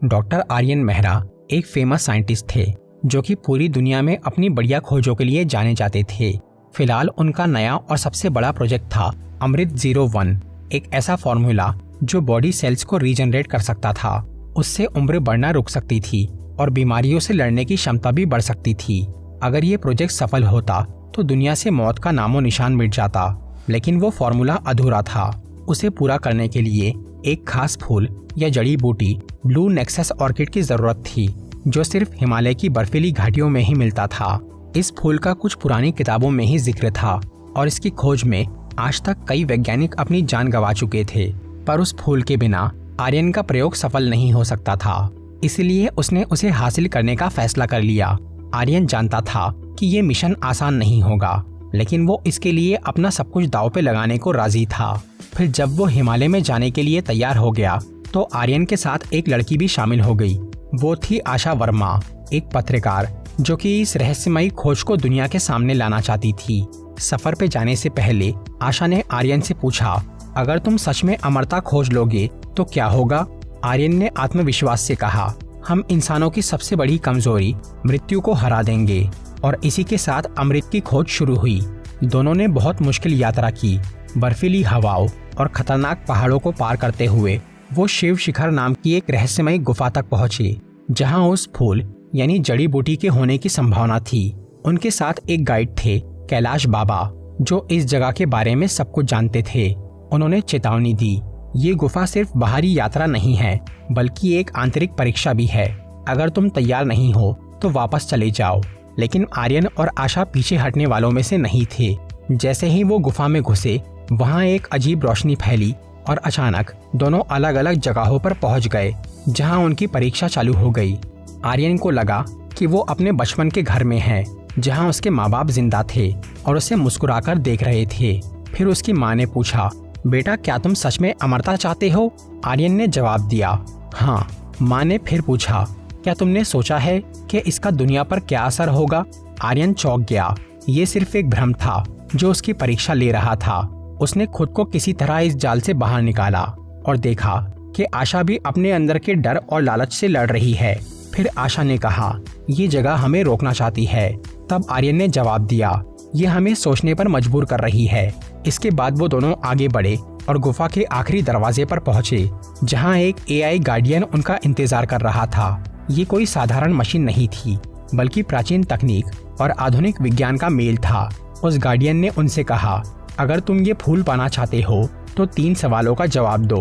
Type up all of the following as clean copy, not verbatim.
Doctor Aryan Mehra एक famous scientist थे जो कि पूरी दुनिया में अपनी बढ़िया खोजों के लिए जाने जाते थे। फिलहाल उनका नया और सबसे बड़ा प्रोजेक्ट था अमृत 01, एक ऐसा फॉर्मूला जो बॉडी सेल्स को रीजनरेट कर सकता था। उससे उम्र बढ़ना रुक सकती थी और बीमारियों से लड़ने की क्षमता भी बढ़ सकती थी। अगर ये प्रोजेक्ट सफल होता तो दुनिया से मौत का नामो निशान मिट जाता, लेकिन वो फॉर्मूला अधूरा था। उसे पूरा करने के लिए एक खास फूल या जड़ी बूटी ब्लू नेक्सस ऑर्किड की जरूरत थी, जो सिर्फ हिमालय की बर्फीली घाटियों में ही मिलता था। इस फूल का कुछ पुरानी किताबों में ही जिक्र था और इसकी खोज में आज तक कई वैज्ञानिक अपनी जान गंवा चुके थे, पर उस फूल के बिना आर्यन का प्रयोग सफल नहीं हो सकता था। इसलिए उसने उसे हासिल करने का फैसला कर लिया। आर्यन जानता था कि ये मिशन आसान नहीं होगा, लेकिन वो इसके लिए अपना सब कुछ दांव पे लगाने को राजी था। फिर जब वो हिमालय में जाने के लिए तैयार हो गया तो आर्यन के साथ एक लड़की भी शामिल हो गई। वो थी आशा वर्मा, एक पत्रकार जो कि इस रहस्यमयी खोज को दुनिया के सामने लाना चाहती थी। सफर पे जाने से पहले आशा ने आर्यन से पूछा, अगर तुम सच में अमरता खोज लोगे तो क्या होगा? आर्यन ने आत्मविश्वास से कहा, हम इंसानों की सबसे बड़ी कमजोरी मृत्यु को हरा देंगे। और इसी के साथ अमृत की खोज शुरू हुई। दोनों ने बहुत मुश्किल यात्रा की। बर्फीली हवाओं और खतरनाक पहाड़ों को पार करते हुए वो शिव शिखर नाम की एक रहस्यमयी गुफा तक पहुंचे, जहां उस फूल यानी जड़ी बूटी के होने की संभावना थी। उनके साथ एक गाइड थे, कैलाश बाबा, जो इस जगह के बारे में सब कुछ जानते थे। उन्होंने चेतावनी दी, ये गुफा सिर्फ बाहरी यात्रा नहीं है, बल्कि एक आंतरिक परीक्षा भी है। अगर तुम तैयार नहीं हो तो वापस चले जाओ। लेकिन आर्यन और आशा पीछे हटने वालों में से नहीं थे। जैसे ही वो गुफा में घुसे, वहाँ एक अजीब रोशनी फैली और अचानक दोनों अलग अलग जगहों पर पहुँच गए, जहाँ उनकी परीक्षा चालू हो गई। आर्यन को लगा कि वो अपने बचपन के घर में है, जहाँ उसके माँ बाप जिंदा थे और उसे मुस्कुराकर देख रहे थे। फिर उसकी माँ ने पूछा, बेटा क्या तुम सच में अमरता चाहते हो? आर्यन ने जवाब दिया, हाँ। माँ ने फिर पूछा, क्या तुमने सोचा है कि इसका दुनिया पर क्या असर होगा? आर्यन चौंक गया। ये सिर्फ एक भ्रम था जो उसकी परीक्षा ले रहा था। उसने खुद को किसी तरह इस जाल से बाहर निकाला और देखा कि आशा भी अपने अंदर के डर और लालच से लड़ रही है। फिर आशा ने कहा, ये जगह हमें रोकना चाहती है। तब आर्यन ने जवाब दिया, ये हमें सोचने पर मजबूर कर रही है। इसके बाद वो दोनों आगे बढ़े और गुफा के आखिरी दरवाजे पर पहुंचे, जहां एक एआई गार्डियन उनका इंतजार कर रहा था। ये कोई साधारण मशीन नहीं थी, बल्कि प्राचीन तकनीक और आधुनिक विज्ञान का मेल था। उस गार्डियन ने उनसे कहा, अगर तुम ये फूल पाना चाहते हो तो 3 सवालों का जवाब दो।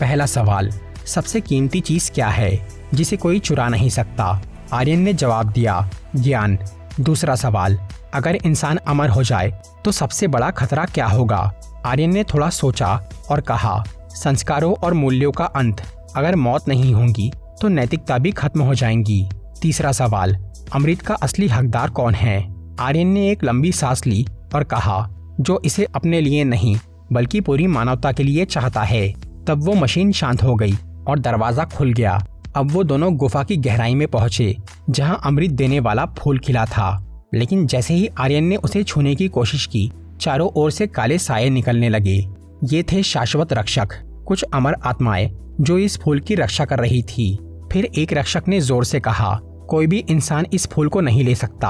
पहला सवाल, सबसे कीमती चीज क्या है जिसे कोई चुरा नहीं सकता? आर्यन ने जवाब दिया, ज्ञान। दूसरा सवाल, अगर इंसान अमर हो जाए तो सबसे बड़ा खतरा क्या होगा? आर्यन ने थोड़ा सोचा और कहा, संस्कारों और मूल्यों का अंत। अगर मौत नहीं होगी तो नैतिकता भी खत्म हो जाएंगी। तीसरा सवाल, अमृत का असली हकदार कौन है? आर्यन ने एक लंबी सांस ली और कहा, जो इसे अपने लिए नहीं बल्कि पूरी मानवता के लिए चाहता है। तब वो मशीन शांत हो गई और दरवाजा खुल गया। अब वो दोनों गुफा की गहराई में पहुंचे, जहां अमृत देने वाला फूल खिला था। लेकिन जैसे ही आर्यन ने उसे छूने की कोशिश की, चारों ओर से काले साये निकलने लगे। ये थे शाश्वत रक्षक, कुछ अमर आत्माएं जो इस फूल की रक्षा कर रही थी। फिर एक रक्षक ने जोर से कहा, कोई भी इंसान इस फूल को नहीं ले सकता।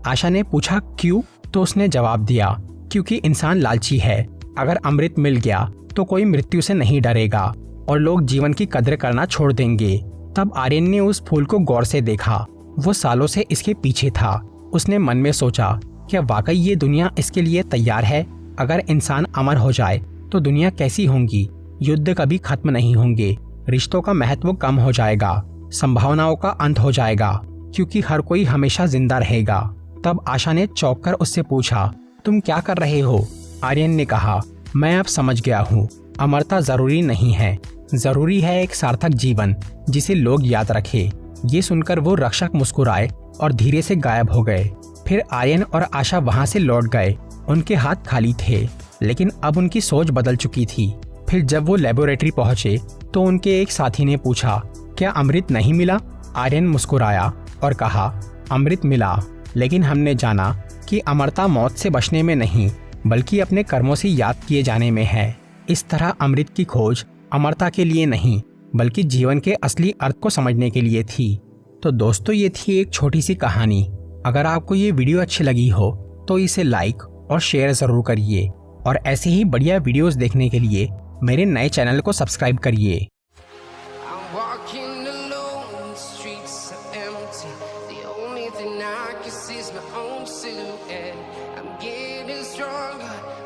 आशा ने पूछा, क्यों? तो उसने जवाब दिया, क्योंकि इंसान लालची है। अगर अमृत मिल गया तो कोई मृत्यु से नहीं डरेगा और लोग जीवन की कद्र करना छोड़ देंगे। तब आर्यन ने उस फूल को गौर से देखा। वो सालों से इसके पीछे था। उसने मन में सोचा, क्या वाकई ये दुनिया इसके लिए तैयार है? अगर इंसान अमर हो जाए तो दुनिया कैसी होगी? युद्ध कभी खत्म नहीं होंगे, रिश्तों का महत्व कम हो जाएगा, संभावनाओं का अंत हो जाएगा, क्योंकि हर कोई हमेशा जिंदा रहेगा। तब आशा ने चौंक कर उससे पूछा, तुम क्या कर रहे हो? आर्यन ने कहा, मैं अब समझ गया हूँ, अमरता जरूरी नहीं है, जरूरी है एक सार्थक जीवन जिसे लोग याद रखे। ये सुनकर वो रक्षक मुस्कुराए और धीरे से गायब हो गए। फिर आर्यन और आशा वहाँ से लौट गए। उनके हाथ खाली थे, लेकिन अब उनकी सोच बदल चुकी थी। फिर जब वो लेबोरेटरी पहुंचे तो उनके एक साथी ने पूछा, क्या अमृत नहीं मिला? आर्यन मुस्कुराया और कहा, अमृत मिला, लेकिन हमने जाना कि अमरता मौत से बचने में नहीं बल्कि अपने कर्मों से याद किए जाने में है। इस तरह अमृत की खोज अमरता के लिए नहीं बल्कि जीवन के असली अर्थ को समझने के लिए थी। तो दोस्तों, ये थी एक छोटी सी कहानी। अगर आपको ये वीडियो अच्छी लगी हो तो इसे लाइक और शेयर ज़रूर करिए और ऐसे ही बढ़िया वीडियोस देखने के लिए मेरे नए चैनल को सब्सक्राइब करिए।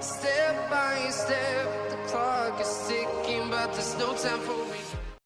Step by step, the clock is ticking, but there's no time for me.